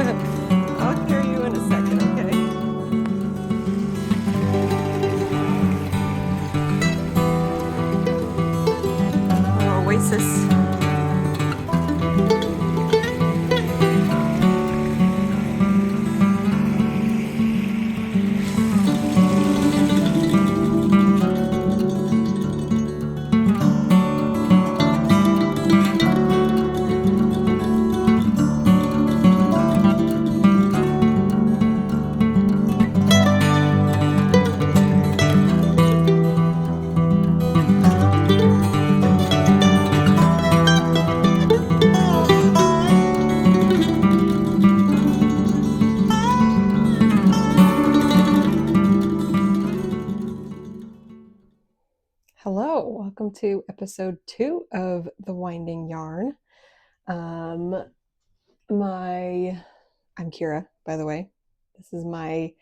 I'll hear you in a second, okay? Oasis. Hello, welcome to episode 2 of The Winding Yarn. I'm Kira, by the way. This is my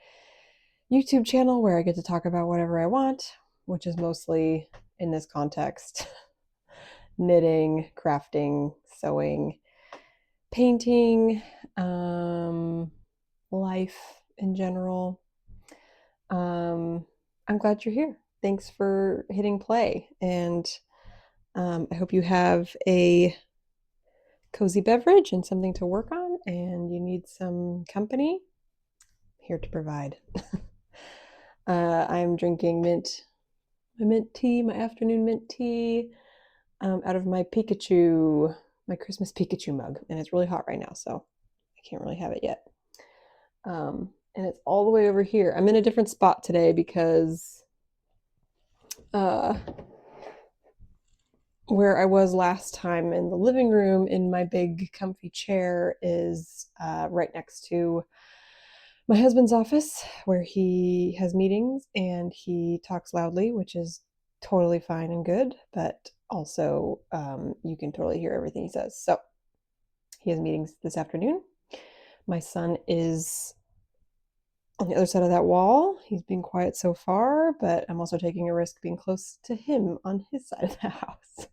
YouTube channel where I get to talk about whatever I want, which is mostly, in this context, knitting, crafting, sewing, painting, life in general. I'm glad you're here. Thanks for hitting play, and I hope you have a cozy beverage and something to work on, and you need some company. I'm here to provide. I'm drinking my afternoon mint tea, out of my Christmas Pikachu mug, and it's really hot right now, so I can't really have it yet. And it's all the way over here. I'm in a different spot today because where I was last time in the living room in my big comfy chair is right next to my husband's office where he has meetings and he talks loudly, which is totally fine and good, but also you can totally hear everything he says. So he has meetings this afternoon. My son is on the other side of that wall. He's being quiet so far, but I'm also taking a risk being close to him on his side of the house.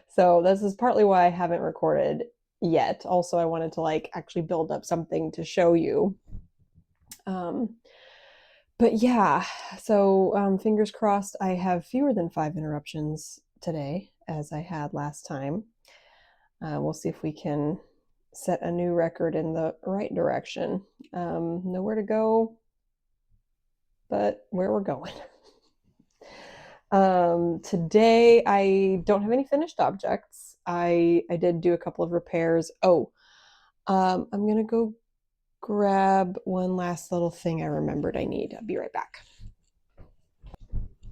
So this is partly why I haven't recorded yet. Also, I wanted to actually build up something to show you. But yeah, so fingers crossed I have fewer than 5 interruptions today as I had last time. We'll see if we can set a new record in the right direction. Nowhere to go, but where we're going. Today I don't have any finished objects. I did do a couple of repairs. I'm gonna go grab one last little thing I remembered I need. I'll be right back.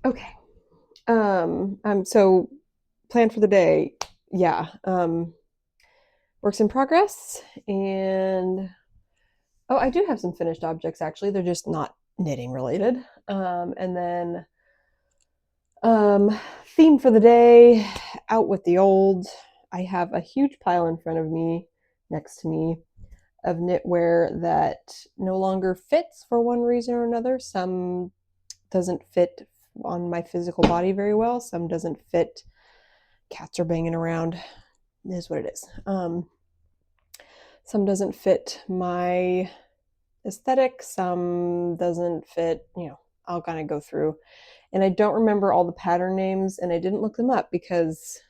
Okay. So plan for the day. Yeah. Works in progress, and I do have some finished objects actually. They're just not knitting related. And then theme for the day, out with the old. I have a huge pile in front of me, next to me, of knitwear that no longer fits for one reason or another. Some doesn't fit on my physical body very well. Some doesn't fit. Cats are banging around. It is what it is. Some doesn't fit my aesthetic. Some doesn't fit, I'll kind of go through. And I don't remember all the pattern names, and I didn't look them up because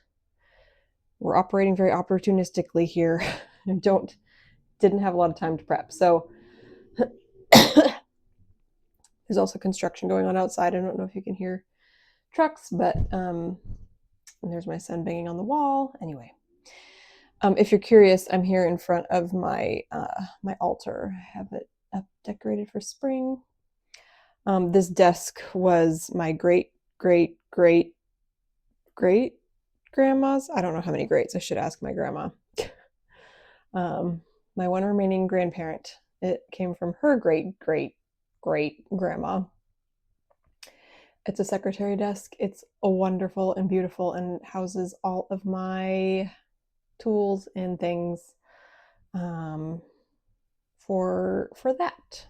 we're operating very opportunistically here and didn't have a lot of time to prep. So there's also construction going on outside. I don't know if you can hear trucks, but and there's my son banging on the wall. Anyway, if you're curious, I'm here in front of my my altar. I have it up decorated for spring. This desk was my great grandma's. I don't know how many greats. I should ask my grandma. My one remaining grandparent. It came from her great grandma. It's a secretary desk. It's a wonderful and beautiful and houses all of my tools and things for that.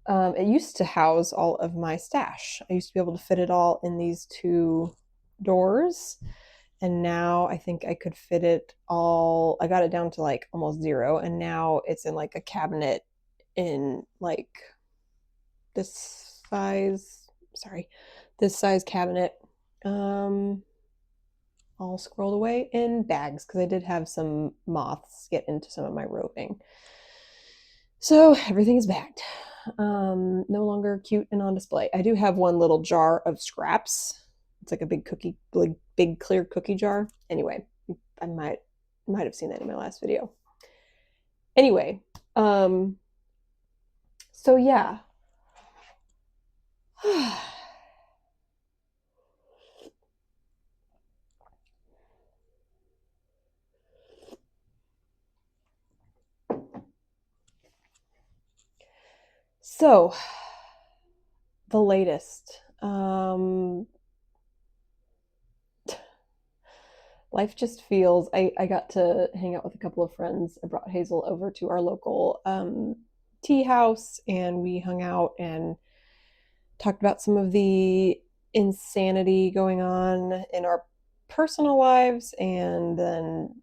It used to house all of my stash. I used to be able to fit it all in these 2 doors, And now I think I could fit it all. I got it down to like almost 0. And now it's in like a cabinet in like this size, this size cabinet, all squirreled away in bags because I did have some moths get into some of my roving. So everything is bagged. No longer cute and on display. I do have one little jar of scraps. It's like a big cookie, like big clear cookie jar. Anyway, I might have seen that in my last video. Anyway, so yeah. So the latest. Life just feels, I got to hang out with a couple of friends. I brought Hazel over to our local tea house and we hung out and talked about some of the insanity going on in our personal lives, and then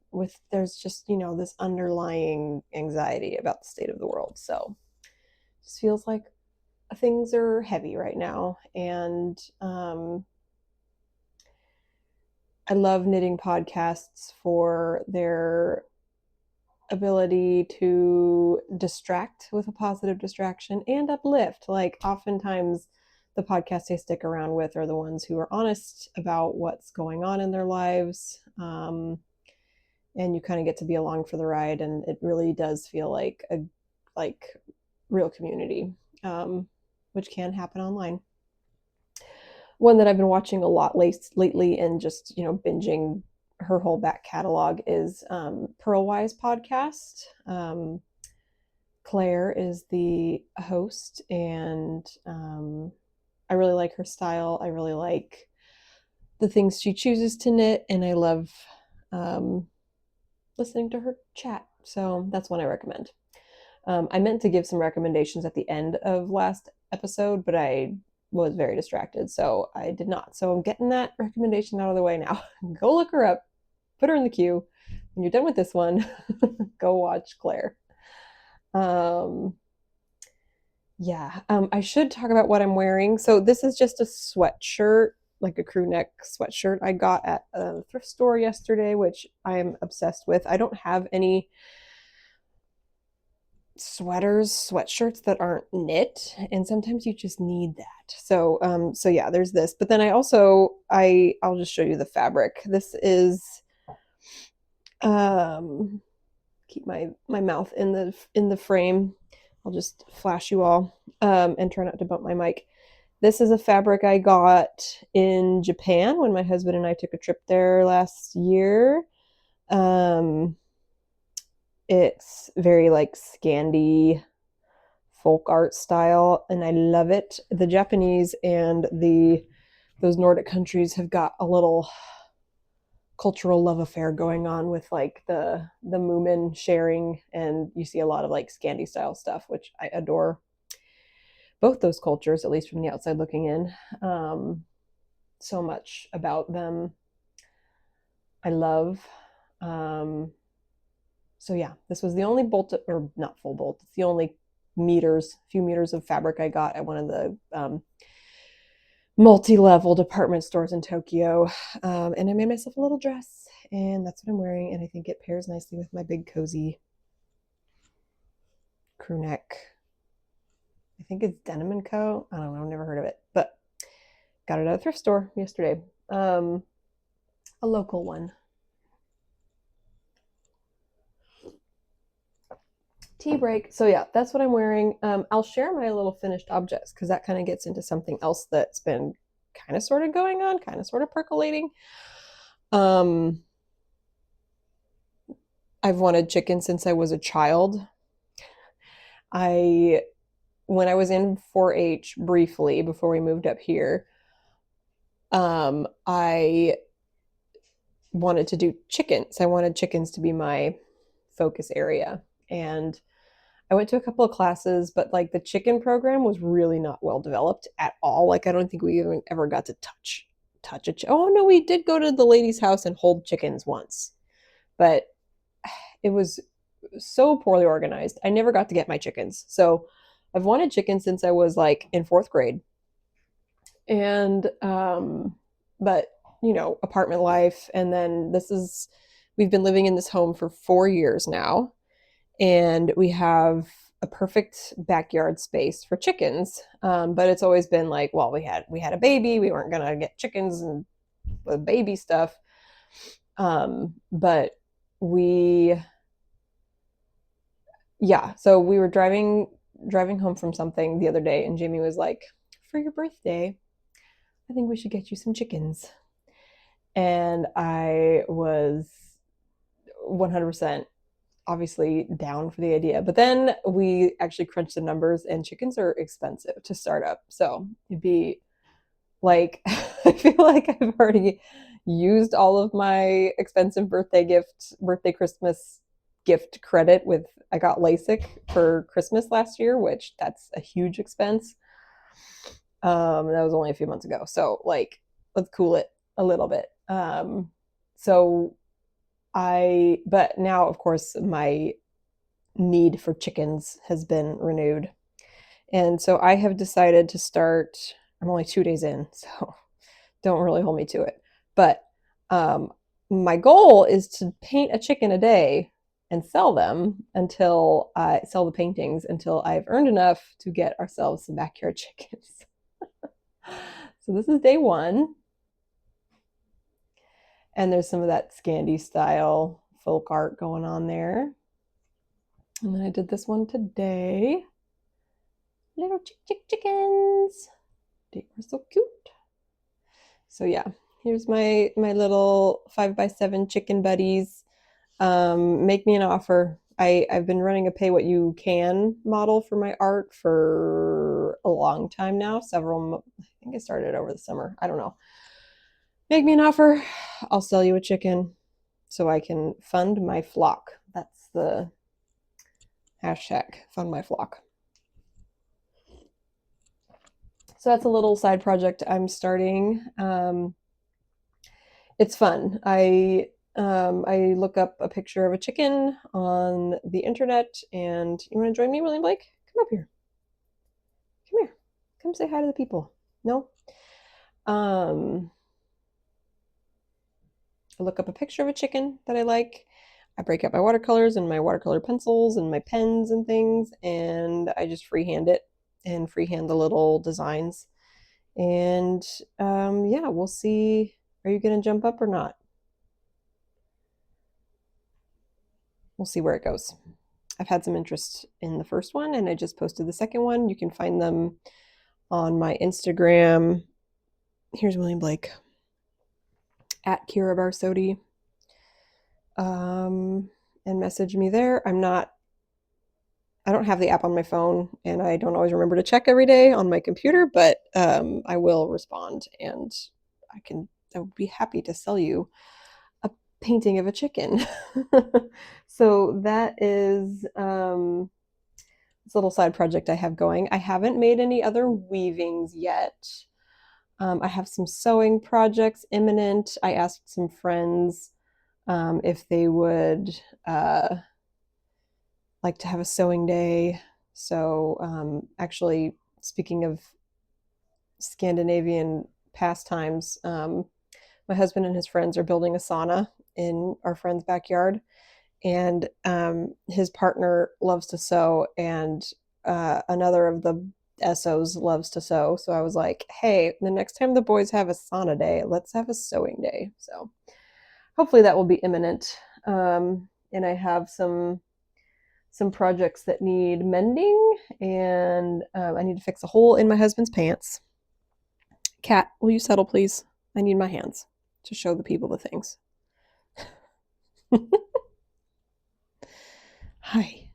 there's just, this underlying anxiety about the state of the world. So it just feels like things are heavy right now. And I love knitting podcasts for their ability to distract with a positive distraction and uplift. Like oftentimes the podcasts I stick around with are the ones who are honest about what's going on in their lives. And you kind of get to be along for the ride, and it really does feel like a real community, which can happen online. One that I've been watching a lot lately and just, binging her whole back catalog is Purlwise Podcast. Claire is the host, and I really like her style. I really like the things she chooses to knit, and I love listening to her chat. So that's one I recommend. I meant to give some recommendations at the end of last episode, but I was very distracted, so I did not. So I'm getting that recommendation out of the way now. Go look her up, put her in the queue. When you're done with this one, go watch Claire. I should talk about what I'm wearing. So this is just a sweatshirt, like a crew neck sweatshirt I got at a thrift store yesterday, which I'm obsessed with. I don't have any sweatshirts that aren't knit, and sometimes you just need that. So yeah, there's this. But then I'll just show you the fabric. This is keep my mouth in the frame. I'll just flash you all and try not to bump my mic. This is a fabric I got in Japan when my husband and I took a trip there last year. It's very like Scandi folk art style, and I love it. The Japanese and those Nordic countries have got a little cultural love affair going on with like the Moomin sharing, and you see a lot of like Scandi style stuff, which I adore. Both those cultures, at least from the outside looking in. So much about them I love. So yeah, this was the only bolt, or not full bolt, it's the only few meters of fabric I got at one of the multi-level department stores in Tokyo. And I made myself a little dress, and that's what I'm wearing, and I think it pairs nicely with my big cozy crew neck. I think it's Denim & Co. I don't know, I've never heard of it, but got it at a thrift store yesterday. A local one. Tea break. So yeah, that's what I'm wearing. I'll share my little finished objects because that kind of gets into something else that's been kind of sort of going on, kind of sort of percolating. I've wanted chicken since I was a child. When I was in 4-H briefly before we moved up here, I wanted to do chickens. I wanted chickens to be my focus area. And I went to a couple of classes, but like the chicken program was really not well developed at all. Like I don't think we even ever got to touch touch oh no, we did go to the lady's house and hold chickens once, but it was so poorly organized. I never got to get my chickens. So I've wanted chickens since I was like in 4th grade. And but apartment life, and then we've been living in this home for 4 years now, and we have a perfect backyard space for chickens. But it's always been like, well, we had a baby, we weren't gonna get chickens and the baby stuff. But so we were driving home from something the other day, and Jamie was like, for your birthday, I think we should get you some chickens. And I was 100% obviously down for the idea. But then we actually crunched the numbers, and chickens are expensive to start up. So it'd be like, I feel like I've already used all of my expensive birthday, Christmas gift credit I got LASIK for Christmas last year, which that's a huge expense. That was only a few months ago. So like, let's cool it a little bit. But now, of course, my need for chickens has been renewed. And so I have decided to start, I'm only 2 days in, so don't really hold me to it. But my goal is to paint a chicken a day and sell them until I sell the paintings until I've earned enough to get ourselves some backyard chickens. So this is day 1. And there's some of that Scandi style folk art going on there. And then I did this one today. Little chickens. They were so cute. So yeah, here's my little 5x7 chicken buddies. Make me an offer. I've been running a pay what you can model for my art for a long time now. I think I started over the summer. I don't know. Make me an offer. I'll sell you a chicken so I can fund my flock. That's the hashtag, fund my flock. So that's a little side project I'm starting. It's fun. I look up a picture of a chicken on the internet, and you want to join me, William Blake? Come up here. Come here. Come say hi to the people. No? I look up a picture of a chicken that I like. I break out my watercolors and my watercolor pencils and my pens and things, and I just freehand it and freehand the little designs. And yeah, we'll see. Are you going to jump up or not? We'll see where it goes. I've had some interest in the first one, and I just posted the second one. You can find them on my Instagram. Here's William Blake at ciarabarsotti. And message me there. I don't have the app on my phone, and I don't always remember to check every day on my computer, but I will respond, and I would be happy to sell you a painting of a chicken. So that is this little side project I have going. I haven't made any other weavings yet. I have some sewing projects imminent. I asked some friends if they would like to have a sewing day. So actually, speaking of Scandinavian pastimes, my husband and his friends are building a sauna in our friend's backyard, and his partner loves to sew, and another of the SOs loves to sew. So I was like, hey, the next time the boys have a sauna day, let's have a sewing day. So hopefully that will be imminent. And I have some projects that need mending, and I need to fix a hole in my husband's pants. Cat, will you settle, please? I need my hands to show the people the things. Hi.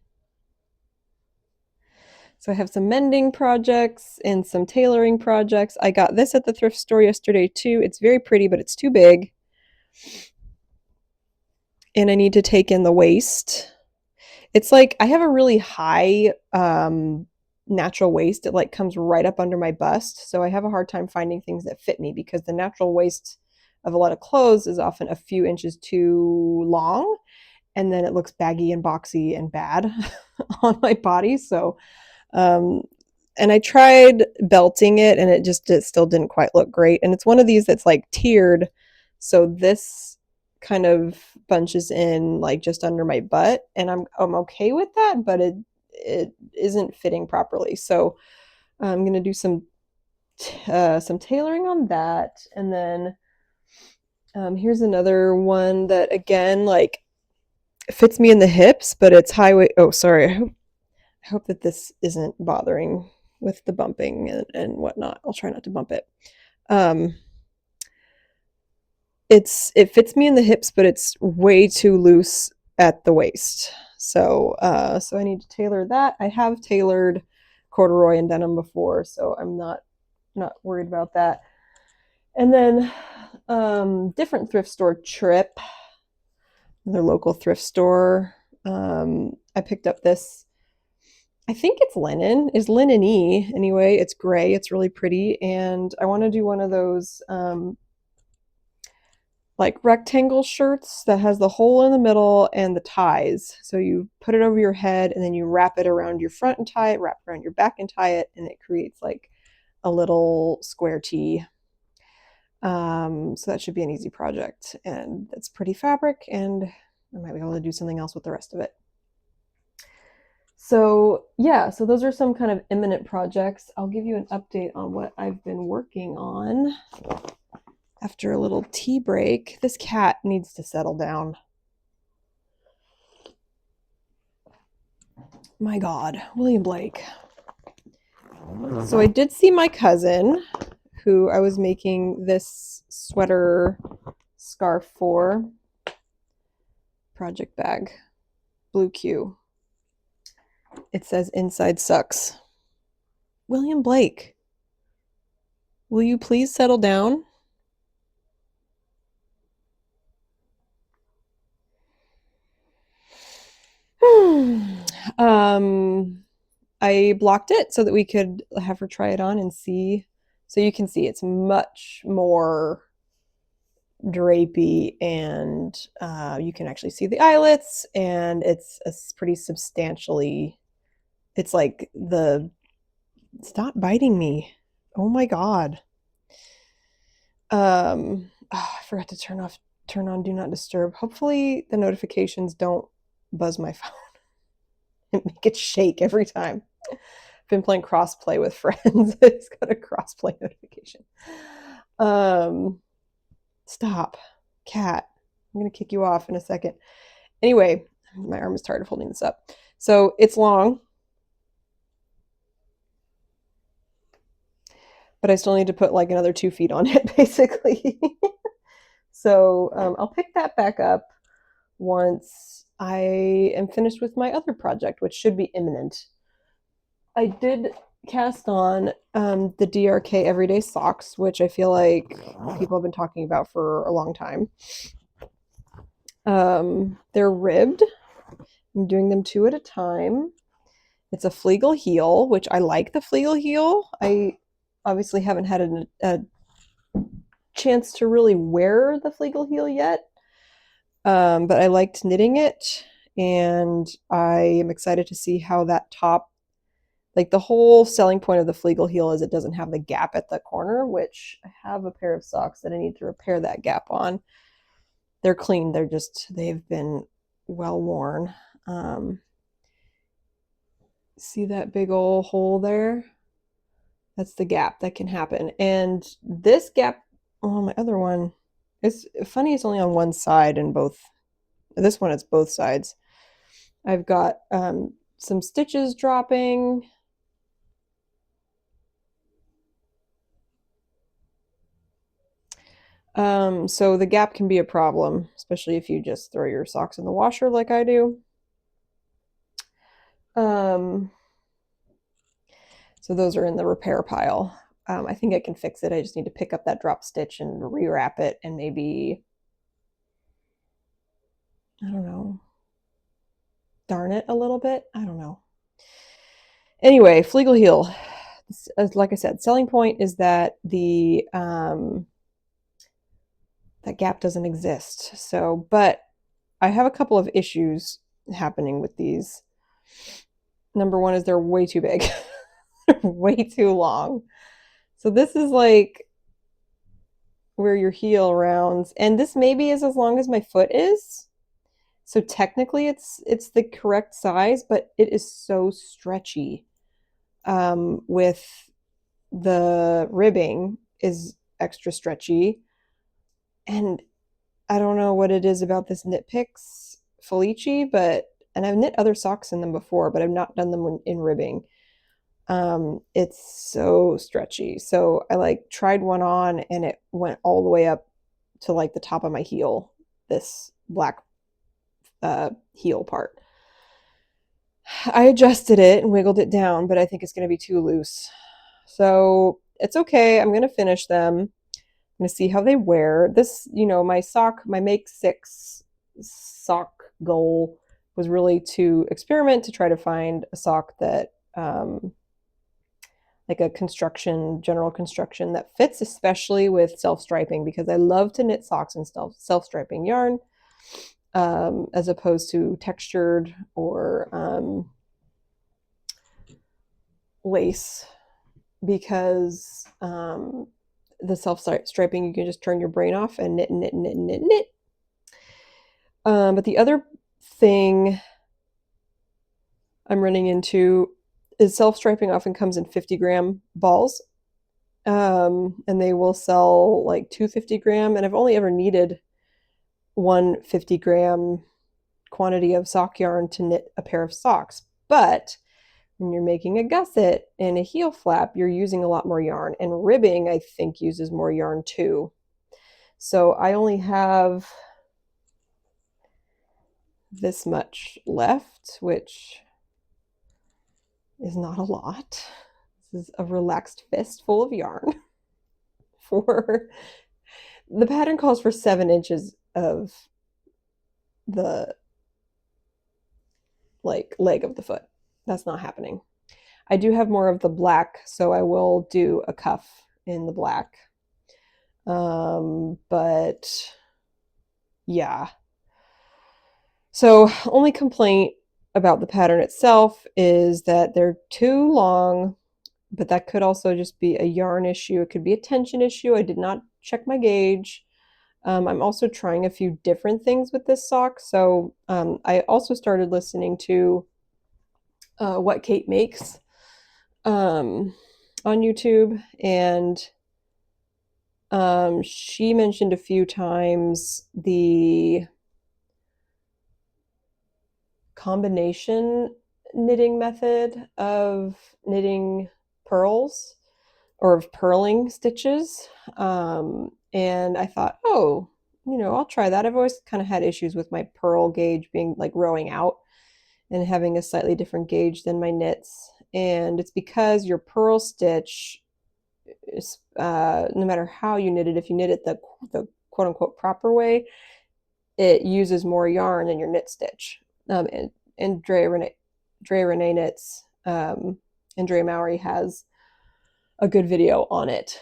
So I have some mending projects and some tailoring projects. I got this at the thrift store yesterday too. It's very pretty, but it's too big. And I need to take in the waist. It's like I have a really high natural waist, it like comes right up under my bust. So I have a hard time finding things that fit me because the natural waist of a lot of clothes is often a few inches too long, and then it looks baggy and boxy and bad on my body. So, and I tried belting it and it still didn't quite look great. And it's one of these that's like tiered. So this kind of bunches in like just under my butt, and I'm okay with that, but it isn't fitting properly. So I'm going to do some tailoring on that. And then here's another one that again like fits me in the hips, but it's high waist. Oh, sorry. I hope that this isn't bothering with the bumping and whatnot. I'll try not to bump it. It fits me in the hips, but it's way too loose at the waist. So so I need to tailor that. I have tailored corduroy and denim before, so I'm not worried about that. And then different thrift store trip, their local thrift store. I picked up this, I think it's linen, is linen-y anyway. It's gray, it's really pretty, and I want to do one of those like rectangle shirts that has the hole in the middle and the ties. So you put it over your head and then you wrap it around your front and tie it, wrap it around your back and tie it, and it creates like a little square tee. So that should be an easy project, and it's pretty fabric, and I might be able to do something else with the rest of it. So yeah, so those are some kind of imminent projects. I'll give you an update on what I've been working on after a little tea break. This cat needs to settle down. My God, William Blake. So I did see my cousin, who I was making this sweater scarf for. Project bag, blue Q. It says inside sucks. William Blake, will you please settle down? I blocked it so that we could have her try it on and see. So you can see it's much more drapey, and you can actually see the eyelets, and it's pretty substantially, it's like the, stop biting me. Oh my God. Oh, I forgot to turn on do not disturb. Hopefully the notifications don't buzz my phone and make it shake every time. I've been playing crossplay with friends. It's got a crossplay notification. Stop, cat. I'm gonna kick you off in a second. Anyway, my arm is tired of holding this up. So it's long, but I still need to put like another 2 feet on it, basically. So I'll pick that back up once I am finished with my other project, which should be imminent. I did cast on the DRK Everyday Socks, which I feel like people have been talking about for a long time. They're ribbed. I'm doing them 2 at a time. It's a Flegel heel, which I like the Flegel heel. I obviously haven't had a chance to really wear the Flegel heel yet, but I liked knitting it, and I am excited to see how that top, like the whole selling point of the Flegel heel is it doesn't have the gap at the corner, which I have a pair of socks that I need to repair that gap on. They're clean. They've been well worn. See that big old hole there? That's the gap that can happen. And this gap on my other one, it's funny, it's only on one side, and this one it's both sides. I've got some stitches dropping. So the gap can be a problem, especially if you just throw your socks in the washer like I do. So those are in the repair pile. I think I can fix it. I just need to pick up that drop stitch and rewrap it, and maybe, I don't know, darn it a little bit. I don't know. Anyway, Flegel heel. Like I said, selling point is that the that gap doesn't exist. So, but I have a couple of issues happening with these. Number one is they're way too big, way too long. So this is like where your heel rounds, and this maybe is as long as my foot is. So technically it's the correct size, but it is so stretchy. With the ribbing is extra stretchy. And I don't know what it is about this Knit Picks Felici, and I've knit other socks in them before, but I've not done them in ribbing. It's so stretchy. So I like tried one on and it went all the way up to like the top of my heel, this black heel part. I adjusted it and wiggled it down, but I think it's going to be too loose. So it's okay. I'm going to finish them. I'm going to see how they wear. This, my Make 6 sock goal was really to experiment to try to find a sock that, like a general construction that fits, especially with self-striping, because I love to knit socks in self-striping yarn, as opposed to textured or lace, because the self-striping, you can just turn your brain off and knit, knit, knit, knit, knit. But the other thing I'm running into is self-striping often comes in 50-gram balls, and they will sell like 250-gram, and I've only ever needed one 50-gram quantity of sock yarn to knit a pair of socks. But when you're making a gusset and a heel flap, you're using a lot more yarn, and ribbing, I think, uses more yarn too. So I only have this much left, which is not a lot. This is a relaxed fist full of yarn. The pattern calls for 7 inches of the leg of the foot. That's not happening. I do have more of the black, so I will do a cuff in the black. But yeah. So only complaint about the pattern itself is that they're too long, but that could also just be a yarn issue. It could be a tension issue. I did not check my gauge. I'm also trying a few different things with this sock. So I also started listening to What Kate Makes on YouTube, and she mentioned a few times the combination knitting method of knitting purls or of purling stitches. And I thought, oh, I'll try that. I've always kind of had issues with my purl gauge being like rowing out and having a slightly different gauge than my knits. And it's because your purl stitch is, no matter how you knit it, if you knit it the quote unquote proper way, it uses more yarn than your knit stitch. And Drea Renee Knits, Andrea Mowry has a good video on it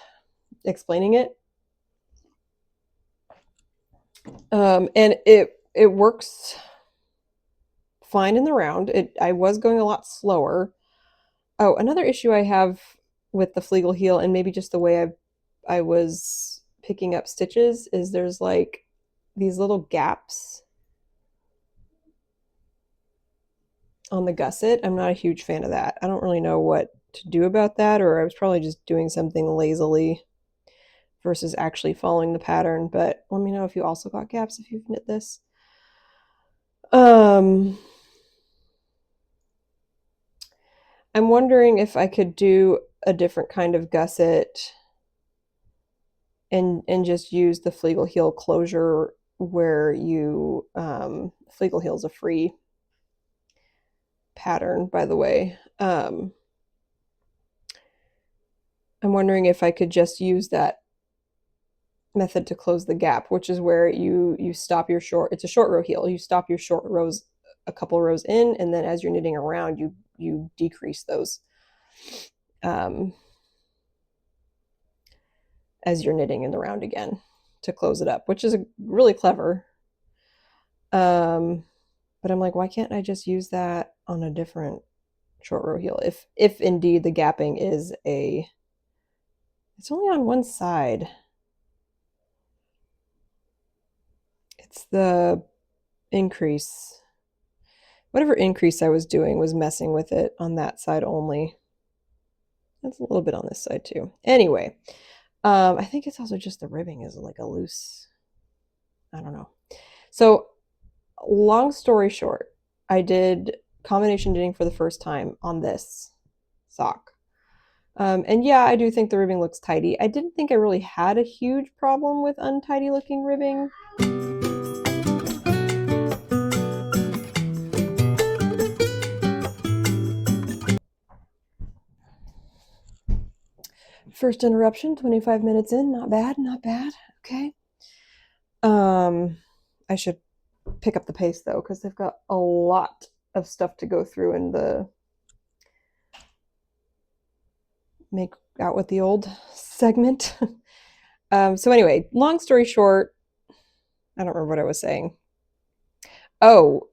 explaining it. And it works fine in the round. I was going a lot slower. Oh, another issue I have with the Flegel heel, and maybe just the way I was picking up stitches, is there's like these little gaps on the gusset. I'm not a huge fan of that. I don't really know what to do about that, or I was probably just doing something lazily versus actually following the pattern. But let me know if you also got gaps if you've knit this. I'm wondering if I could do a different kind of gusset and just use the Flegel heel closure, where you Flegel heel is a free pattern, by the way. I'm wondering if I could just use that method to close the gap, which is where you stop your short, it's a short row heel, you stop your short rows a couple rows in, and then as you're knitting around, you decrease those as you're knitting in the round again to close it up, which is really clever. But I'm like, why can't I just use that on a different short row heel? If indeed the gapping is it's only on one side. It's the increase. Whatever increase I was doing was messing with it on that side only. That's a little bit on this side too. Anyway, I think it's also just the ribbing is like a loose, I don't know. So long story short, I did combination knitting for the first time on this sock. And yeah, I do think the ribbing looks tidy. I didn't think I really had a huge problem with untidy looking ribbing. First interruption, 25 minutes in, not bad, not bad. Okay. I should pick up the pace though, because they've got a lot of stuff to go through in the make out with the old segment. So anyway, long story short, I don't remember what I was saying. Oh,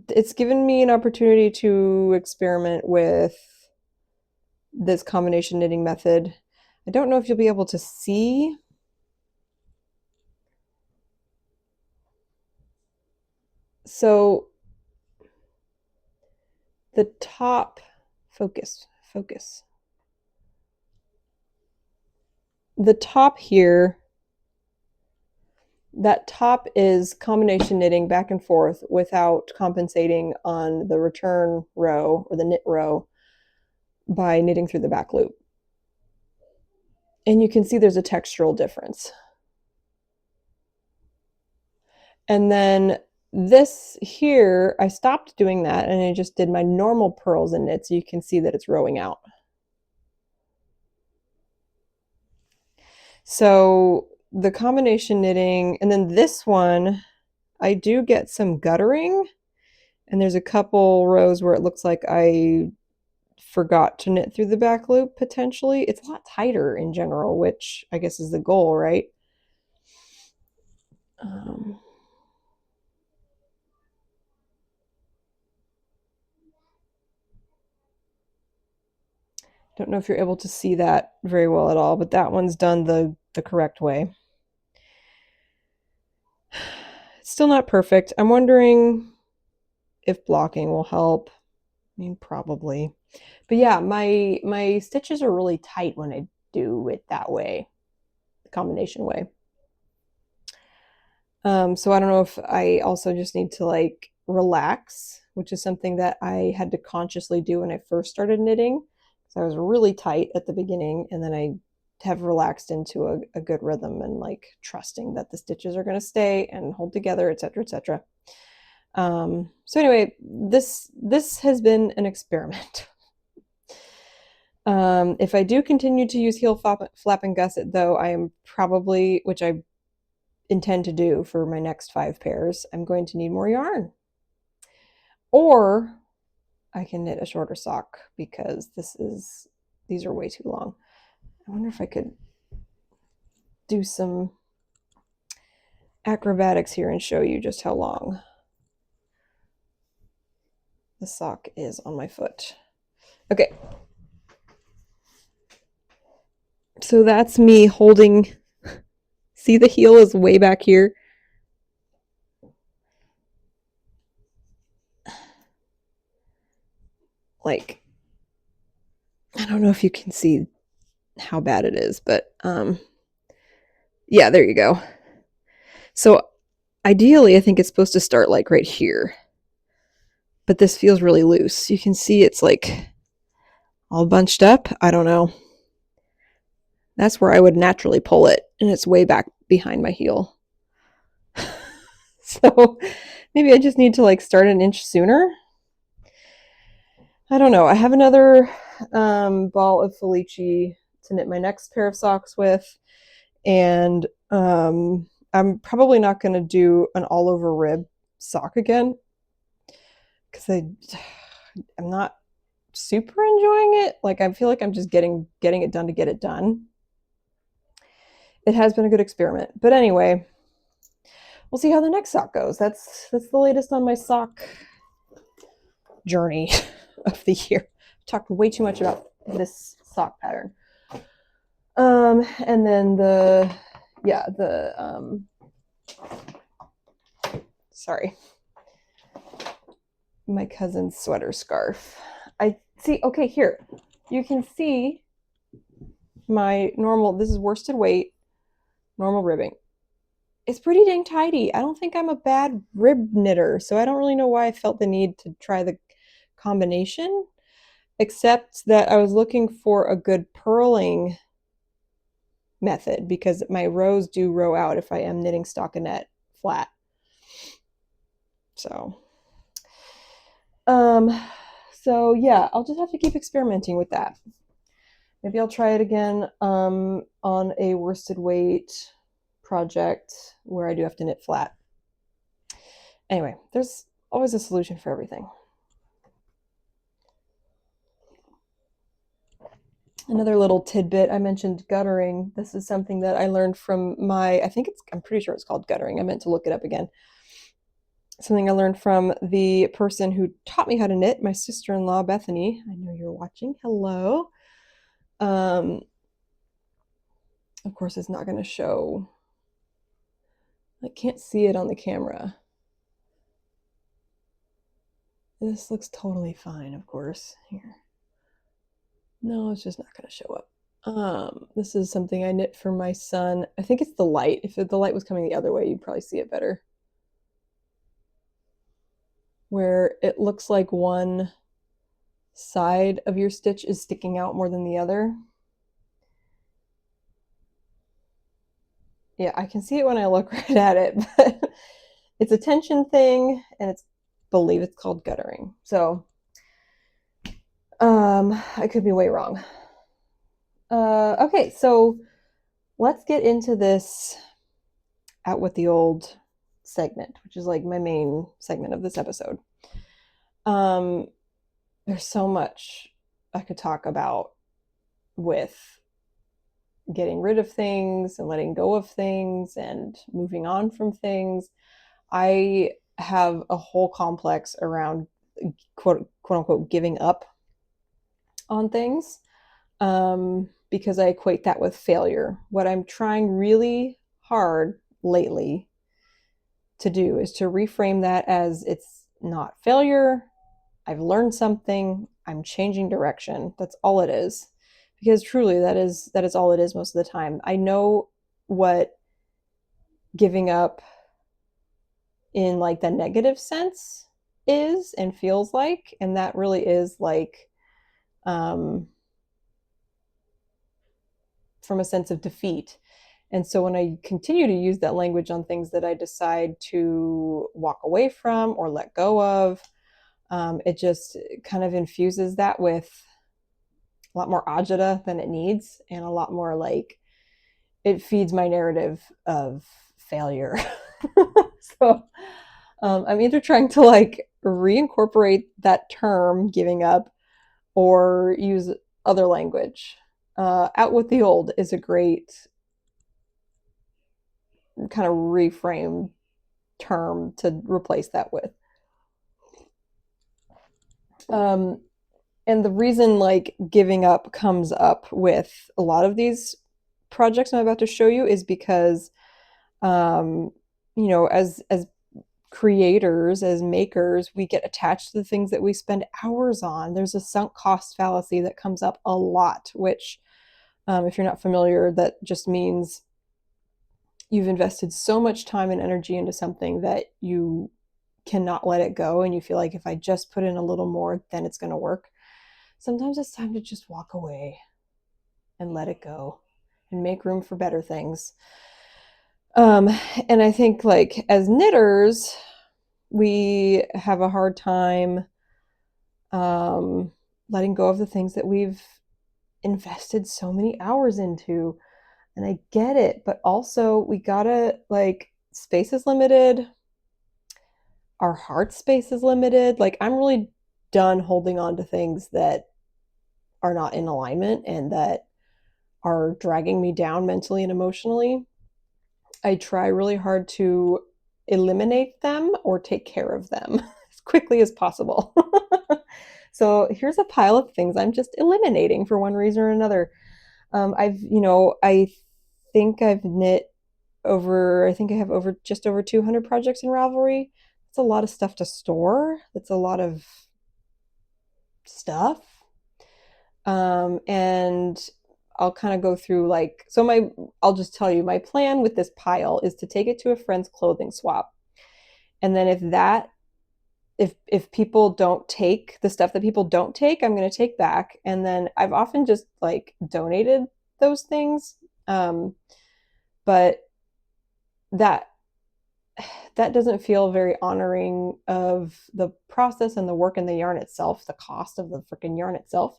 it's given me an opportunity to experiment with this combination knitting method. I don't know if you'll be able to see. So the top, focus. The top here, that top is combination knitting back and forth without compensating on the return row or the knit row by knitting through the back loop. And you can see there's a textural difference. And then this here, I stopped doing that and I just did my normal purls and knits. So you can see that it's rowing out. So the combination knitting, and then this one, I do get some guttering, and there's a couple rows where it looks like I forgot to knit through the back loop potentially. It's a lot tighter in general, which I guess is the goal, right? Don't know if you're able to see that very well at all, but that one's done the correct way. It's still not perfect. I'm wondering if blocking will help. I mean, probably. But yeah, my stitches are really tight when I do it that way, the combination way. So I don't know if I also just need to like relax, which is something that I had to consciously do when I first started knitting. So I was really tight at the beginning, and then I have relaxed into a good rhythm and like trusting that the stitches are going to stay and hold together, etc., etc. So anyway, this has been an experiment. If I do continue to use heel flap and gusset, though, I am probably, which I intend to do for my next 5 pairs, I'm going to need more yarn. Or I can knit a shorter sock because these are way too long. I wonder if I could do some acrobatics here and show you just how long the sock is on my foot. Okay. So that's me holding, see the heel is way back here. Like, I don't know if you can see how bad it is, but yeah, there you go. So ideally, I think it's supposed to start like right here, but this feels really loose. You can see it's like all bunched up. I don't know. That's where I would naturally pull it, and it's way back behind my heel. So maybe I just need to like start an inch sooner. I don't know. I have another ball of Felici to knit my next pair of socks with, and I'm probably not going to do an all over rib sock again because I'm not super enjoying it. Like, I feel like I'm just getting it done to get it done. It has been a good experiment. But anyway, we'll see how the next sock goes. That's the latest on my sock journey of the year. I've talked way too much about this sock pattern. And then sorry, my cousin's sweater scarf. I see, okay, here, you can see my normal, this is worsted weight, normal ribbing. It's pretty dang tidy. I don't think I'm a bad rib knitter, so I don't really know why I felt the need to try the combination, except that I was looking for a good purling method because my rows do row out if I am knitting stockinette flat. So yeah, I'll just have to keep experimenting with that. Maybe I'll try it again on a worsted weight project where I do have to knit flat. Anyway, there's always a solution for everything. Another little tidbit, I mentioned guttering. This is something that I learned from I'm pretty sure it's called guttering. I meant to look it up again. Something I learned from the person who taught me how to knit, my sister-in-law, Bethany. I know you're watching. Hello. Of course, it's not going to show. I can't see it on the camera. This looks totally fine, of course. Here. No, it's just not going to show up. This is something I knit for my son. I think it's the light. If the light was coming the other way, you'd probably see it better. Where it looks like one side of your stitch is sticking out more than the other. Yeah, I can see it when I look right at it, but it's a tension thing, and I believe it's called guttering. So, I could be way wrong. Okay, so let's get into this Out with the Old segment, which is like my main segment of this episode. There's so much I could talk about with getting rid of things and letting go of things and moving on from things. I have a whole complex around quote unquote giving up on things because I equate that with failure. What I'm trying really hard lately to do is to reframe that as it's not failure. I've learned something. I'm changing direction. That's all it is. Because truly that is all it is most of the time. I know what giving up in like the negative sense is and feels like, and that really is like from a sense of defeat. And so when I continue to use that language on things that I decide to walk away from or let go of, it just kind of infuses that with a lot more agita than it needs, and a lot more like it feeds my narrative of failure. So I'm either trying to like reincorporate that term giving up or use other language. Out with the old is a great kind of reframe term to replace that with. And the reason like giving up comes up with a lot of these projects I'm about to show you is because, as creators, as makers, we get attached to the things that we spend hours on. There's a sunk cost fallacy that comes up a lot, which, if you're not familiar, that just means you've invested so much time and energy into something that you cannot let it go, and you feel like if I just put in a little more, then it's going to work. Sometimes it's time to just walk away and let it go and make room for better things. And I think like as knitters, we have a hard time letting go of the things that we've invested so many hours into. And I get it, but also we gotta, like, space is limited. Our heart space is limited. Like, I'm really done holding on to things that are not in alignment and that are dragging me down mentally and emotionally, I try really hard to eliminate them or take care of them as quickly as possible. So here's a pile of things I'm just eliminating for one reason or another. I think I've knit over, I think I have just over 200 projects in Ravelry. It's a lot of stuff to store. It's a lot of stuff. And I'll kind of go through I'll just tell you, my plan with this pile is to take it to a friend's clothing swap. And then if people don't take the stuff that people don't take, I'm going to take back. And then I've often just donated those things. But that doesn't feel very honoring of the process and the work and the yarn itself, the cost of the freaking yarn itself.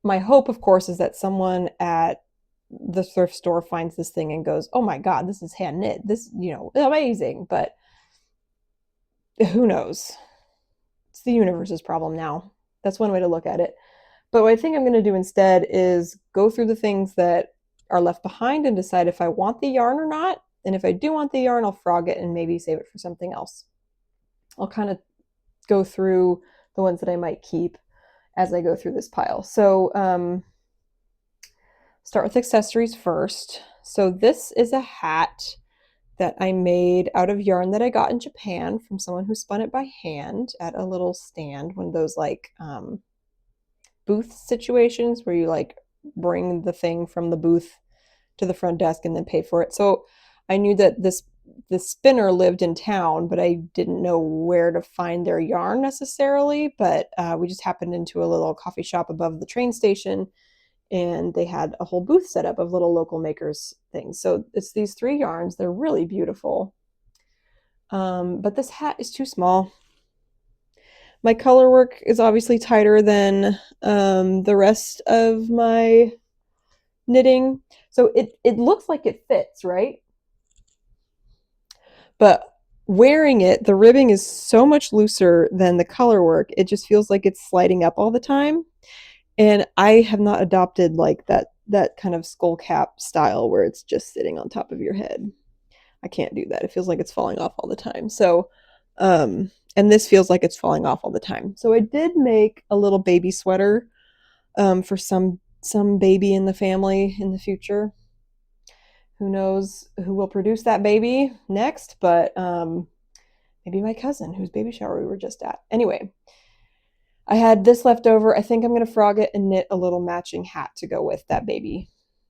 My hope, of course, is that someone at the thrift store finds this thing and goes, oh my God, this is hand knit. This, amazing. But who knows? It's the universe's problem now. That's one way to look at it. But what I think I'm going to do instead is go through the things that are left behind and decide if I want the yarn or not. And if I do want the yarn, I'll frog it and maybe save it for something else. I'll kind of go through the ones that I might keep as I go through this pile. So start with accessories first. So this is a hat that I made out of yarn that I got in Japan from someone who spun it by hand at a little stand, one of those booth situations where you bring the thing from the booth to the front desk and then pay for it. So I knew that this spinner lived in town, but I didn't know where to find their yarn necessarily. But we just happened into a little coffee shop above the train station, and they had a whole booth set up of little local makers things. So it's these 3 yarns. They're really beautiful. But this hat is too small. My color work is obviously tighter than the rest of my knitting. So it looks like it fits, right? But wearing it, the ribbing is so much looser than the color work. It just feels like it's sliding up all the time. And I have not adopted that kind of skull cap style where it's just sitting on top of your head. I can't do that. It feels like it's falling off all the time. So, and this feels like it's falling off all the time. So I did make a little baby sweater for some baby in the family in the future. Who knows who will produce that baby next, but maybe my cousin whose baby shower we were just at. Anyway, I had this left over. I think I'm going to frog it and knit a little matching hat to go with that baby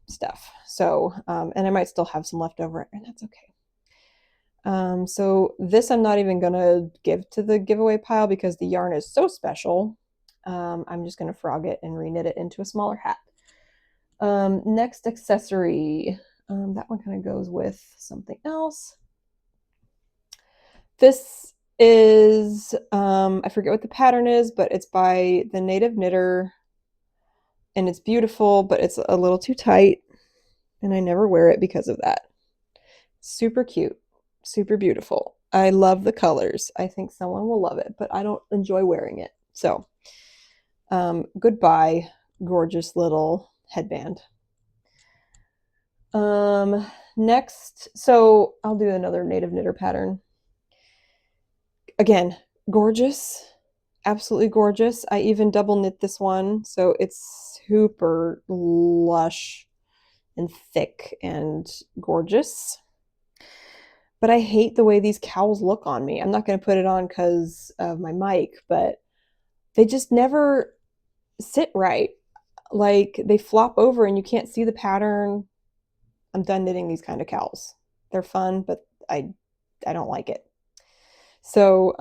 stuff. So, and I might still have some left over, and that's okay. So this I'm not even going to give to the giveaway pile because the yarn is so special. I'm just going to frog it and reknit it into a smaller hat. Next accessory. That one kind of goes with something else. This is, I forget what the pattern is, but it's by the Native Knitter, and it's beautiful, but it's a little too tight, and I never wear it because of that. Super cute, super beautiful. I love the colors. I think someone will love it, but I don't enjoy wearing it. So, goodbye, gorgeous little headband. Next, so I'll do another Native Knitter pattern. Again, gorgeous, absolutely gorgeous. I even double knit this one, so it's super lush and thick and gorgeous. But I hate the way these cowls look on me. I'm not going to put it on because of my mic, but they just never sit right. They flop over and you can't see the pattern. I'm done knitting these kind of cowls. They're fun, but I don't like it. So,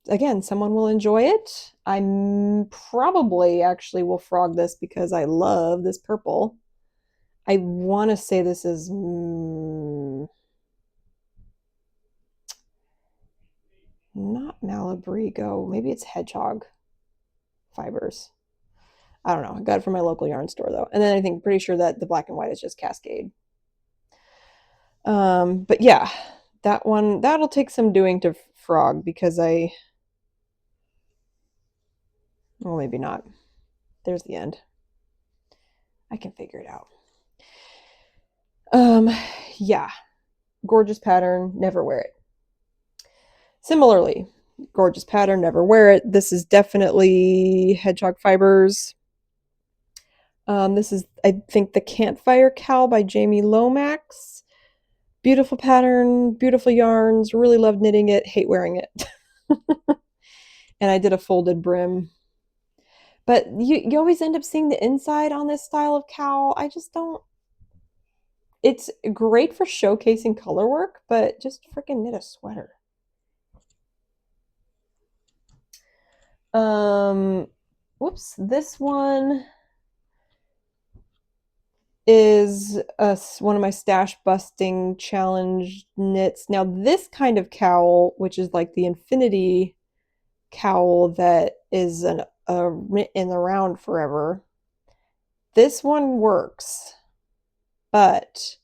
again, someone will enjoy it. I probably actually will frog this because I love this purple. I want to say this is not Malabrigo. Maybe it's hedgehog fibers. I don't know. I got it from my local yarn store though. And then I think pretty sure that the black and white is just Cascade. But yeah, that one, that'll take some doing to frog because I Well, maybe not. There's the end. I can figure it out. Yeah. Gorgeous pattern, never wear it. Similarly, gorgeous pattern, never wear it. This is definitely hedgehog fibers. This is, I think, the Campfire Cowl by Jamie Lomax. Beautiful pattern, beautiful yarns. Really love knitting it, hate wearing it. And I did a folded brim. But you always end up seeing the inside on this style of cowl. I just don't. It's great for showcasing color work, but just freaking knit a sweater. Whoops, this one is one of my stash busting challenge knits. Now this kind of cowl, which is like the infinity cowl that is in the round forever, this one works, but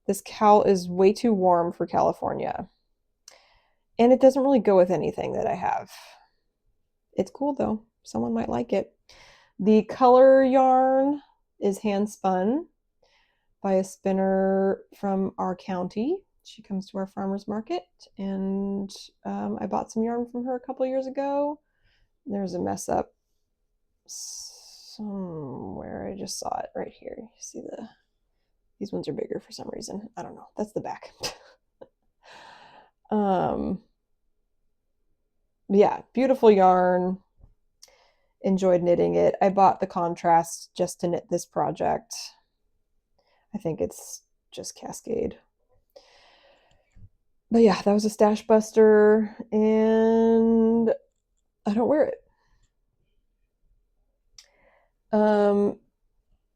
this cowl is way too warm for California, and it doesn't really go with anything that I have. It's cool though, someone might like it. The color yarn is hand spun by a spinner from our county. She comes to our farmers market, and I bought some yarn from her a couple years ago. There's a mess up somewhere. I just saw it right here. You see these ones are bigger for some reason. I don't know. That's the back. Yeah, beautiful yarn. Enjoyed knitting it. I bought the contrast just to knit this project. I think it's just Cascade. But yeah, that was a stash buster, and I don't wear it.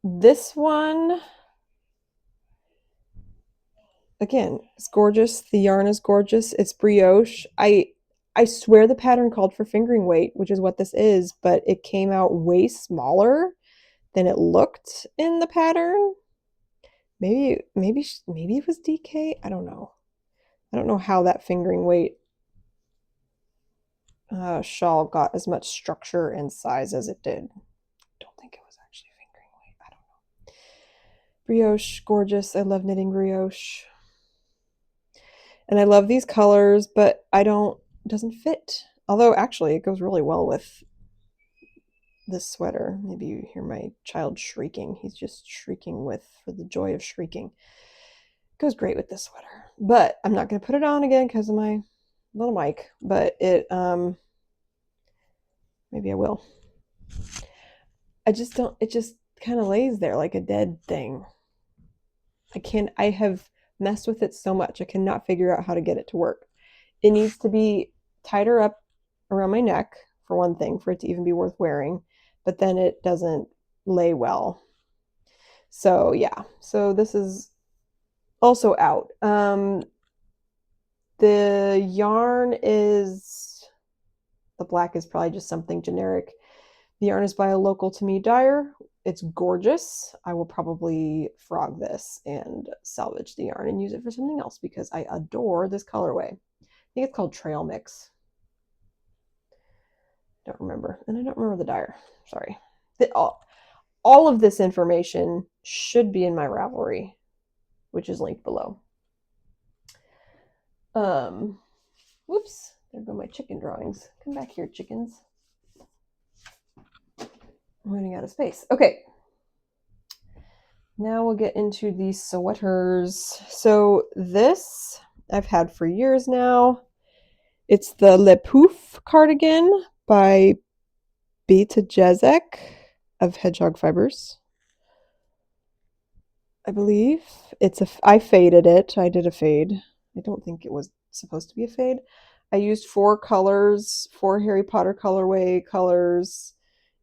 This one, again, it's gorgeous. The yarn is gorgeous. It's brioche. I swear the pattern called for fingering weight, which is what this is, but it came out way smaller than it looked in the pattern. Maybe it was DK. I don't know. I don't know how that fingering weight shawl got as much structure and size as it did. I don't think it was actually fingering weight. I don't know. Brioche, gorgeous. I love knitting brioche. And I love these colors, but it doesn't fit. Although actually it goes really well with this sweater. Maybe you hear my child shrieking. He's just shrieking for the joy of shrieking. It goes great with this sweater. But I'm not going to put it on again because of my little mic. But maybe I will. It just kind of lays there like a dead thing. I have messed with it so much. I cannot figure out how to get it to work. It needs to be tighter up around my neck, for one thing, for it to even be worth wearing. But then it doesn't lay well. So yeah, so this is also out. The yarn is, the black is probably just something generic. The yarn is by a local to me dyer. It's gorgeous. I will probably frog this and salvage the yarn and use it for something else because I adore this colorway. I think it's called Trail Mix. Don't remember. And I don't remember the dyer. Sorry. All of this information should be in my Ravelry, which is linked below. Whoops. There go my chicken drawings. Come back here, chickens. I'm running out of space. Okay. Now we'll get into the sweaters. So this I've had for years now. It's the Le Pouf cardigan by Beta Jezek of Hedgehog Fibers. I believe I faded it. I did a fade. I don't think it was supposed to be a fade. I used 4 colors, 4 Harry Potter colorway colors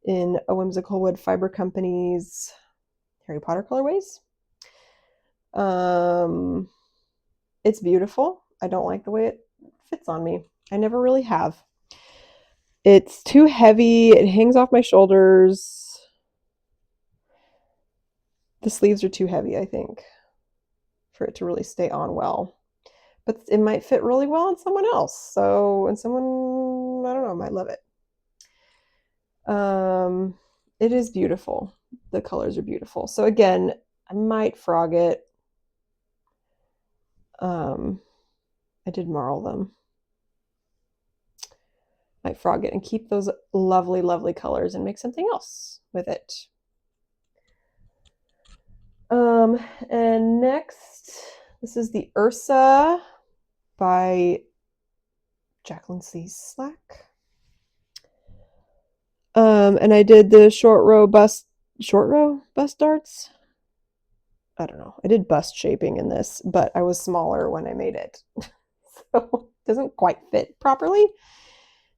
in A Whimsical Wood Fiber Company's Harry Potter colorways. It's beautiful. I don't like the way it fits on me. I never really have. It's too heavy. It hangs off my shoulders. The sleeves are too heavy, I think, for it to really stay on well. But it might fit really well on someone else. And someone, I don't know, might love it. It is beautiful. The colors are beautiful. So again, I might frog it. I did marl them. Might frog it and keep those lovely, lovely colors and make something else with it. And next, this is the Ursa by Jacqueline C. Slack. And I did the short row bust darts. I don't know. I did bust shaping in this, but I was smaller when I made it. So it doesn't quite fit properly.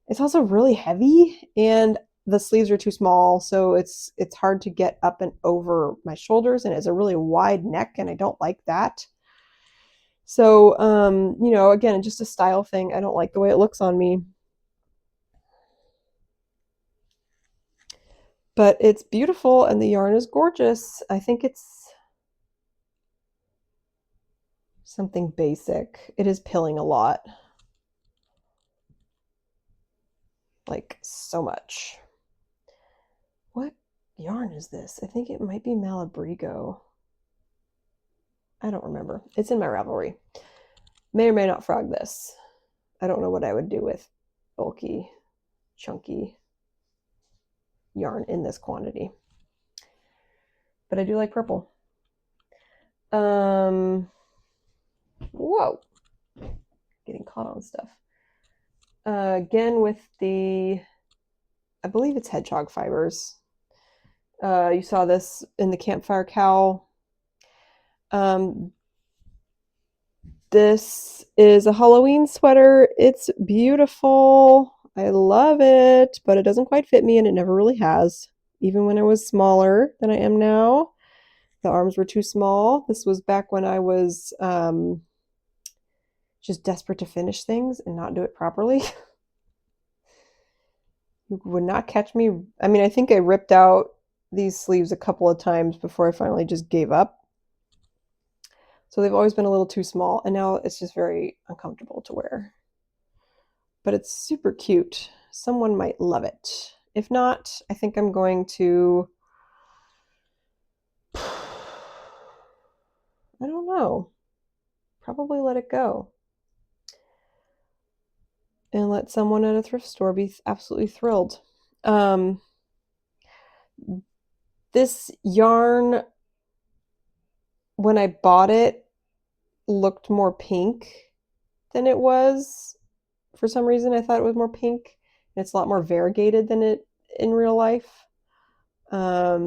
It's also really heavy and the sleeves are too small, so it's hard to get up and over my shoulders, and it's a really wide neck and I don't like that. So again, just a style thing. I don't like the way it looks on me. But it's beautiful and the yarn is gorgeous. I think it's something basic. It is pilling a lot. Like so much. What yarn is this? I think it might be Malabrigo. I don't remember. It's in my Ravelry. May or may not frog this. I don't know what I would do with bulky, chunky yarn in this quantity. But I do like purple. Whoa. Getting caught on stuff. Again with the, I believe it's hedgehog fibers. You saw this in the Campfire Cowl. This is a Halloween sweater. It's beautiful. I love it, but it doesn't quite fit me, and it never really has. Even when I was smaller than I am now, the arms were too small. This was back when I was just desperate to finish things and not do it properly. You would not catch me. I mean, I think I ripped out these sleeves a couple of times before I finally just gave up. So they've always been a little too small, and now it's just very uncomfortable to wear. But it's super cute. Someone might love it. If not, I think I'm going to, I don't know, probably let it go. And let someone at a thrift store be absolutely thrilled. This yarn, when I bought it, looked more pink than it was. For some reason, I thought it was more pink. And it's a lot more variegated than it in real life. I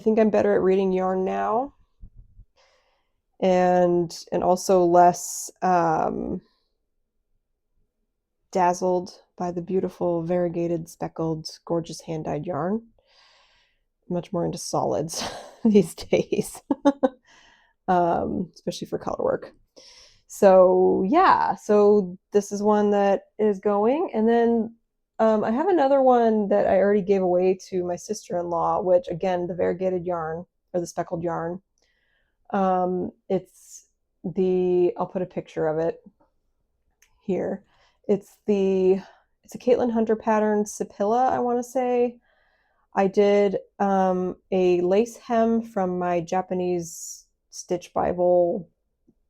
think I'm better at reading yarn now. And also less dazzled by the beautiful, variegated, speckled, gorgeous hand-dyed yarn. Much more into solids these days, especially for color work. So yeah, so this is one that is going. And then I have another one that I already gave away to my sister-in-law, which again, the variegated yarn or the speckled yarn. It's I'll put a picture of it here. It's a Caitlin Hunter pattern, Sipilla, I want to say. I did a lace hem from my Japanese Stitch Bible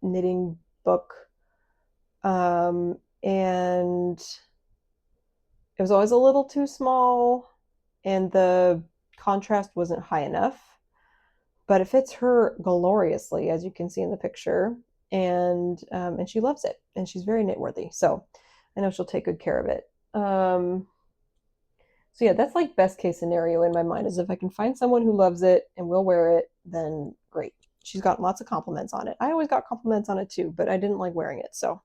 knitting book. And it was always a little too small and the contrast wasn't high enough. But it fits her gloriously, as you can see in the picture. And she loves it. And she's very knitworthy. So I know she'll take good care of it. So yeah, that's like best case scenario in my mind, is if I can find someone who loves it and will wear it, then great. She's gotten lots of compliments on it. I always got compliments on it too, but I didn't like wearing it. So,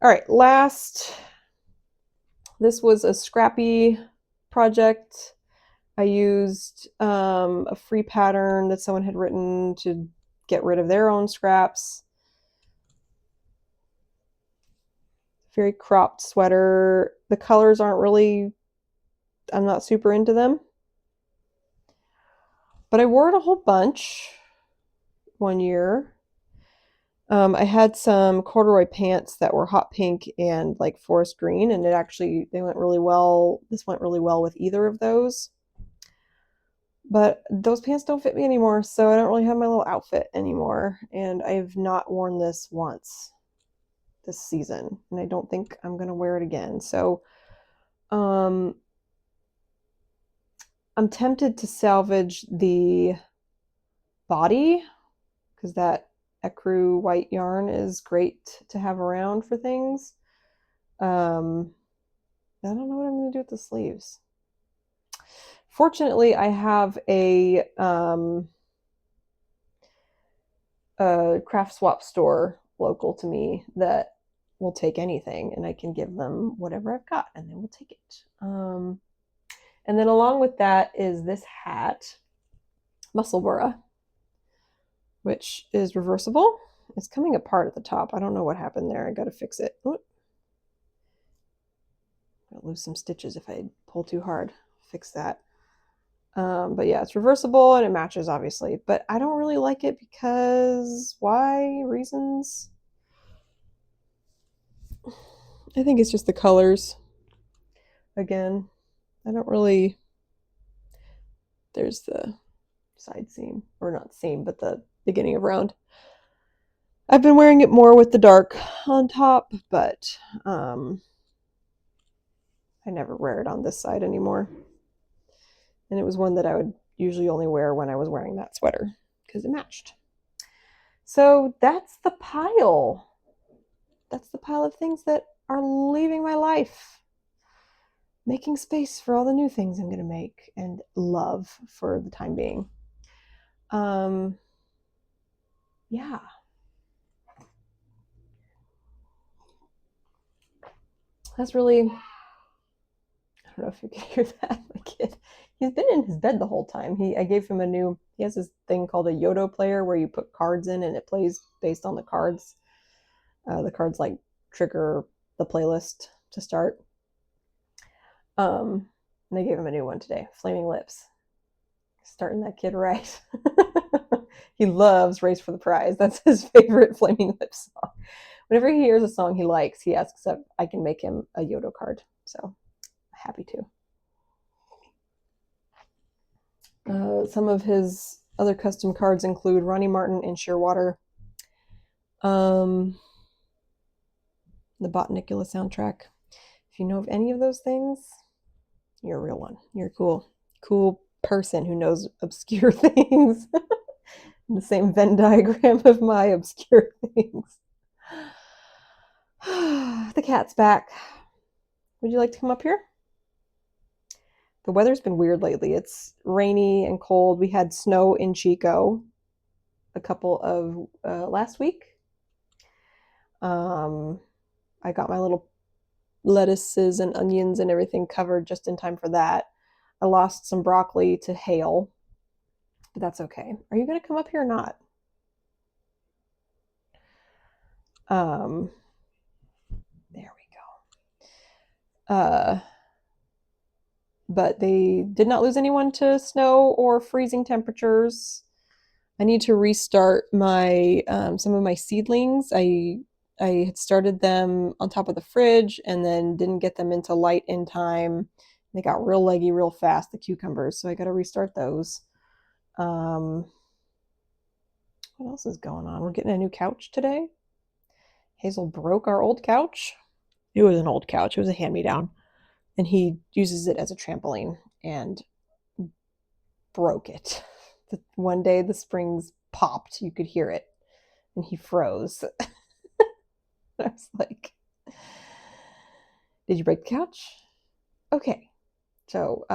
all right, last, this was a scrappy project. I used a free pattern that someone had written to get rid of their own scraps. Very cropped sweater. The colors aren't really, I'm not super into them. But I wore it a whole bunch one year. I had some corduroy pants that were hot pink and like forest green, and they went really well. This went really well with either of those. But those pants don't fit me anymore, so I don't really have my little outfit anymore. And I've not worn this once this season, and I don't think I'm gonna wear it again. So, I'm tempted to salvage the body because that ecru white yarn is great to have around for things. I don't know what I'm gonna do with the sleeves. Fortunately, I have a craft swap store local to me that will take anything, and I can give them whatever I've got, and they will take it. And then along with that is this hat, Musselburgh, which is reversible. It's coming apart at the top. I don't know what happened there. I got to fix it. Ooh. I'll lose some stitches if I pull too hard. Fix that. But yeah, it's reversible and it matches, obviously. But I don't really like it because why? Reasons? I think it's just the colors. Again, I don't really... There's the side seam, or not seam, but the beginning of round. I've been wearing it more with the dark on top, but I never wear it on this side anymore. And it was one that I would usually only wear when I was wearing that sweater because it matched. So that's the pile. That's the pile of things that are leaving my life. Making space for all the new things I'm going to make and love for the time being. Yeah. That's really... I don't know if you can hear that. My kid, he's been in his bed the whole time. I gave him he has this thing called a Yodo player where you put cards in and it plays based on the cards. The cards like trigger the playlist to start. And I gave him a new one today, Flaming Lips. Starting that kid right. He loves Race for the Prize. That's his favorite Flaming Lips song. Whenever he hears a song he likes, he asks if I can make him a Yodo card. So happy to. Some of his other custom cards include Ronnie Martin and Shearwater, the Botanicula soundtrack. If you know of any of those things, you're a real one. You're a cool person who knows obscure things. The same Venn diagram of my obscure things. The cat's back. Would you like to come up here? The weather's been weird lately. It's rainy and cold. We had snow in Chico a couple of last week. I got my little lettuces and onions and everything covered just in time for that. I lost some broccoli to hail, but that's okay. Are you going to come up here or not? There we go. But they did not lose anyone to snow or freezing temperatures. I need to restart my some of my seedlings. I had started them on top of the fridge and then didn't get them into light in time. They got real leggy real fast, the cucumbers, so I got to restart those. What else is going on? We're getting a new couch today. Hazel broke our old couch. It was an old couch. It was a hand-me-down. And he uses it as a trampoline and broke it. One day the springs popped. You could hear it. And he froze. I was like, did you break the couch? Okay. So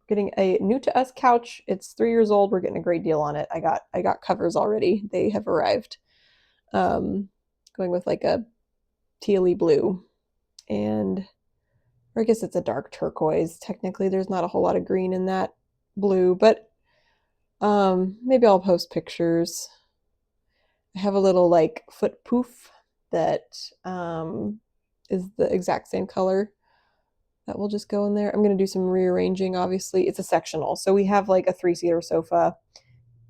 getting a new to us couch. It's 3 years old. We're getting a great deal on it. I got covers already. They have arrived. Going with like a tealy blue. And or I guess it's a dark turquoise. Technically, there's not a whole lot of green in that blue, but maybe I'll post pictures. I have a little like foot poof that is the exact same color that will just go in there. I'm going to do some rearranging, obviously. It's a sectional. So we have like a 3-seater sofa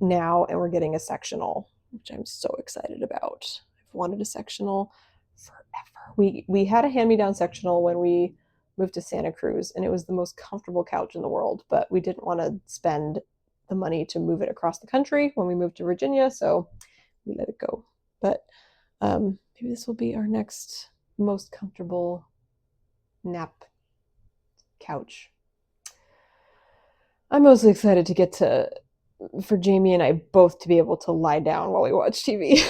now, and we're getting a sectional, which I'm so excited about. I've wanted a sectional forever. We had a hand-me-down sectional when we moved to Santa Cruz, and it was the most comfortable couch in the world, but we didn't want to spend the money to move it across the country when we moved to Virginia, so we let it go. But maybe this will be our next most comfortable nap couch. I'm mostly excited to get for Jamie and I both to be able to lie down while we watch TV.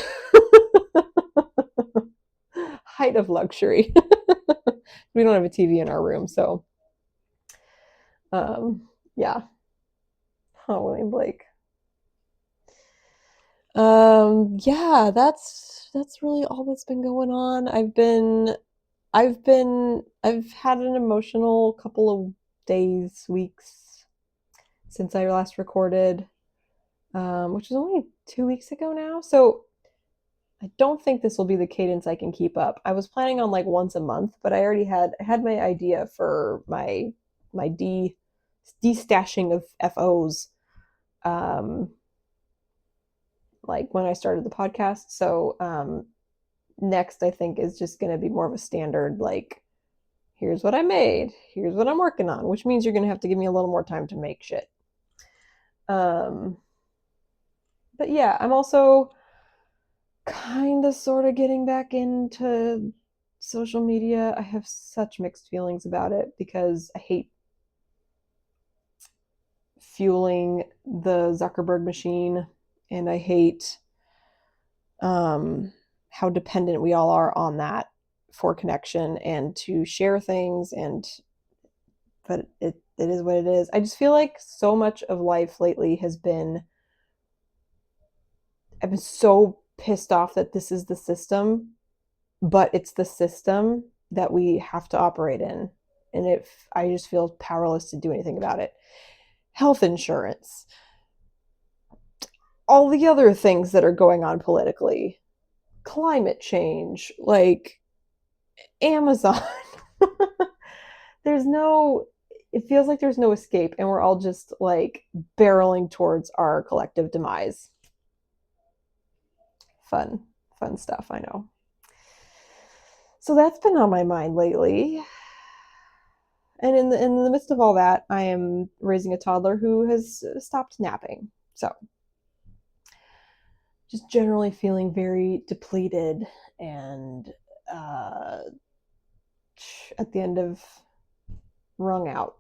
Height of luxury. We don't have a TV in our room, so yeah. Oh, William Blake. Yeah, that's really all that's been going on. I've had an emotional couple of days, weeks since I last recorded, which is only 2 weeks ago now. So I don't think this will be the cadence I can keep up. I was planning on like once a month, but I had my idea for my de-stashing of FOs, like when I started the podcast. So next I think is just going to be more of a standard, like, here's what I made, here's what I'm working on, which means you're going to have to give me a little more time to make shit. But yeah, I'm also kind of sort of getting back into social media. I have such mixed feelings about it because I hate fueling the Zuckerberg machine, and I hate how dependent we all are on that for connection and to share things, but it is what it is. I just feel like so much of life lately I've been so pissed off that this is the system, but it's the system that we have to operate in. And if I just feel powerless to do anything about it. Health insurance, all the other things that are going on politically, climate change, like Amazon. It feels like there's no escape, and we're all just like barreling towards our collective demise. Fun stuff, I know. So that's been on my mind lately. And in the midst of all that, I am raising a toddler who has stopped napping. So just generally feeling very depleted and at the end of wrung out.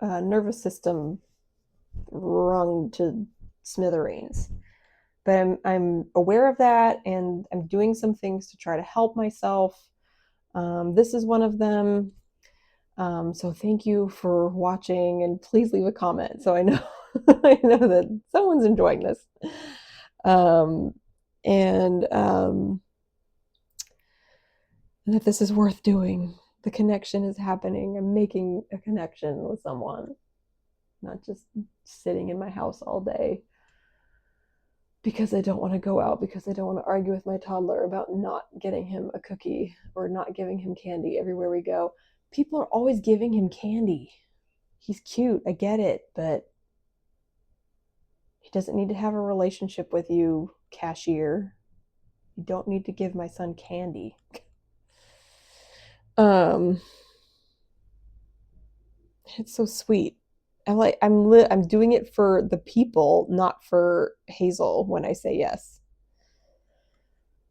Nervous system wrung to smithereens. But I'm aware of that, and I'm doing some things to try to help myself. This is one of them. So thank you for watching, and please leave a comment so I know I know that someone's enjoying this. And that this is worth doing. The connection is happening. I'm making a connection with someone, not just sitting in my house all day because I don't want to go out, because I don't want to argue with my toddler about not getting him a cookie or not giving him candy everywhere we go. People are always giving him candy. He's cute, I get it, but he doesn't need to have a relationship with you, cashier. You don't need to give my son candy. It's so sweet. I'm doing it for the people, not for Hazel when I say yes.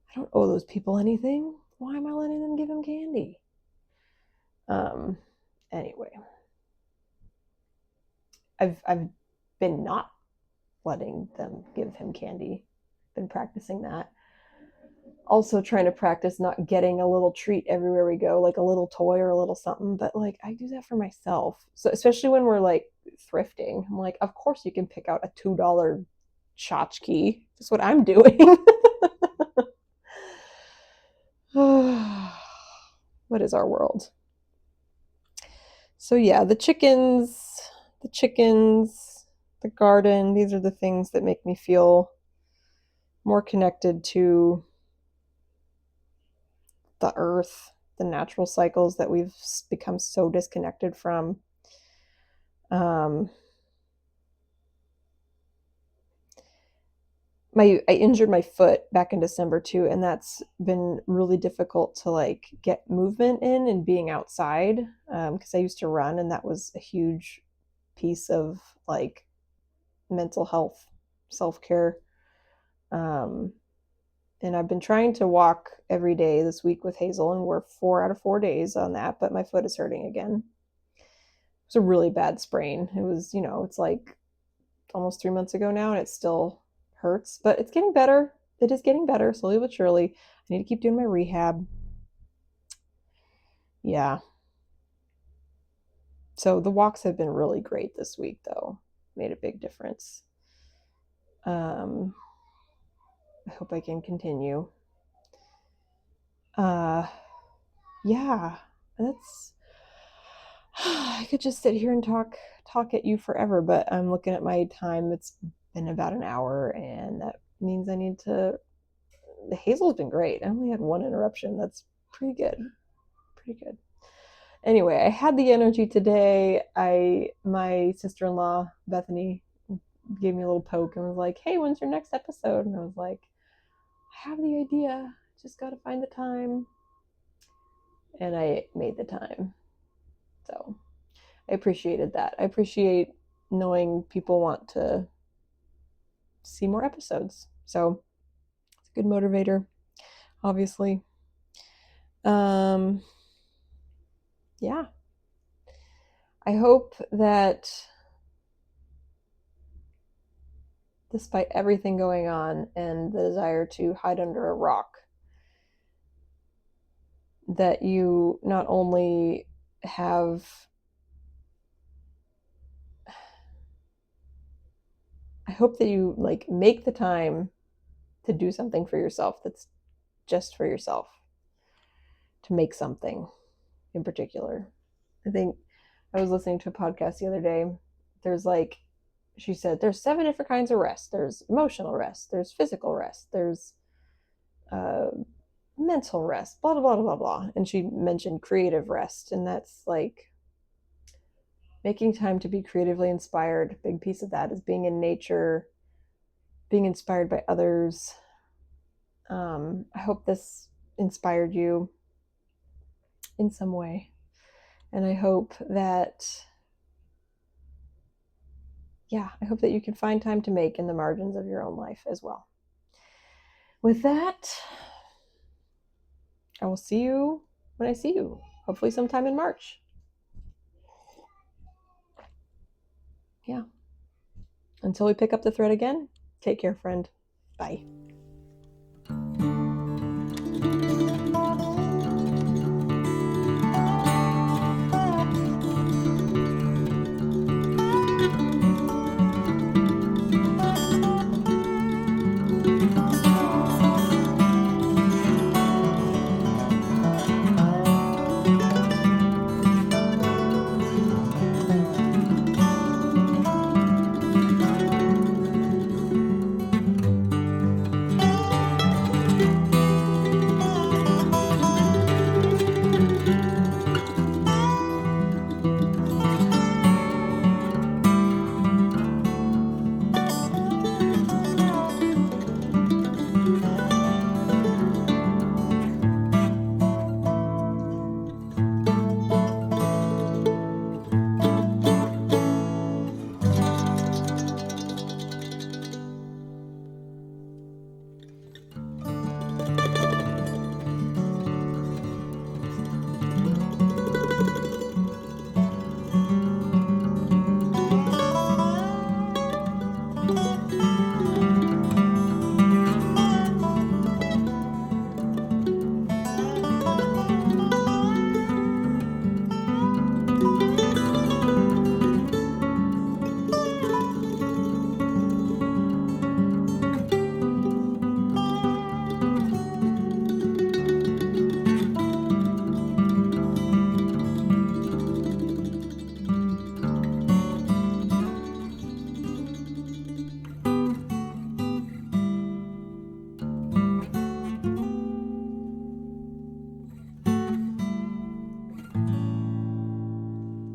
I don't owe those people anything. Why am I letting them give him candy? Anyway. I've been not letting them give him candy. Been practicing that. Also trying to practice not getting a little treat everywhere we go, like a little toy or a little something, but like I do that for myself. So especially when we're like thrifting, I'm like, of course you can pick out a $2 tchotchke. That's what I'm doing. What is our world? So yeah, the chickens, the garden, these are the things that make me feel more connected to the earth, the natural cycles that we've become so disconnected from. I injured my foot back in December too, and that's been really difficult to like get movement in and being outside, because I used to run, and that was a huge piece of like mental health, self-care. Um, and I've been trying to walk every day this week with Hazel, and we're 4 out of 4 days on that, but my foot is hurting again. It was a really bad sprain. It was, it's like almost 3 months ago now, and it still hurts, but it's getting better. It is getting better slowly but surely. I need to keep doing my rehab. Yeah. So the walks have been really great this week, though. Made a big difference. I hope I can continue. Yeah, that's. I could just sit here and talk at you forever, but I'm looking at my time. It's been about an hour, and that means I need to. Hazel's been great. I only had one interruption. That's pretty good. Pretty good. Anyway, I had the energy today. My sister-in-law Bethany gave me a little poke and was like, "Hey, when's your next episode?" And I was like, "I have the idea. Just got to find the time." And I made the time. So I appreciated that. I appreciate knowing people want to see more episodes. So it's a good motivator, obviously. Yeah. I hope that despite everything going on and the desire to hide under a rock, that you not only have I hope that you like make the time to do something for yourself that's just for yourself, to make something in particular. I think I was listening to a podcast the other day. There's like she said there's 7 different kinds of rest. There's emotional rest, there's physical rest, there's uh, mental rest, blah, blah, blah, blah, blah. And she mentioned creative rest. And that's like making time to be creatively inspired. A big piece of that is being in nature, being inspired by others. I hope this inspired you in some way. And I hope that, I hope that you can find time to make in the margins of your own life as well. With that, I will see you when I see you, hopefully sometime in March. Yeah. Until we pick up the thread again, take care, friend. Bye.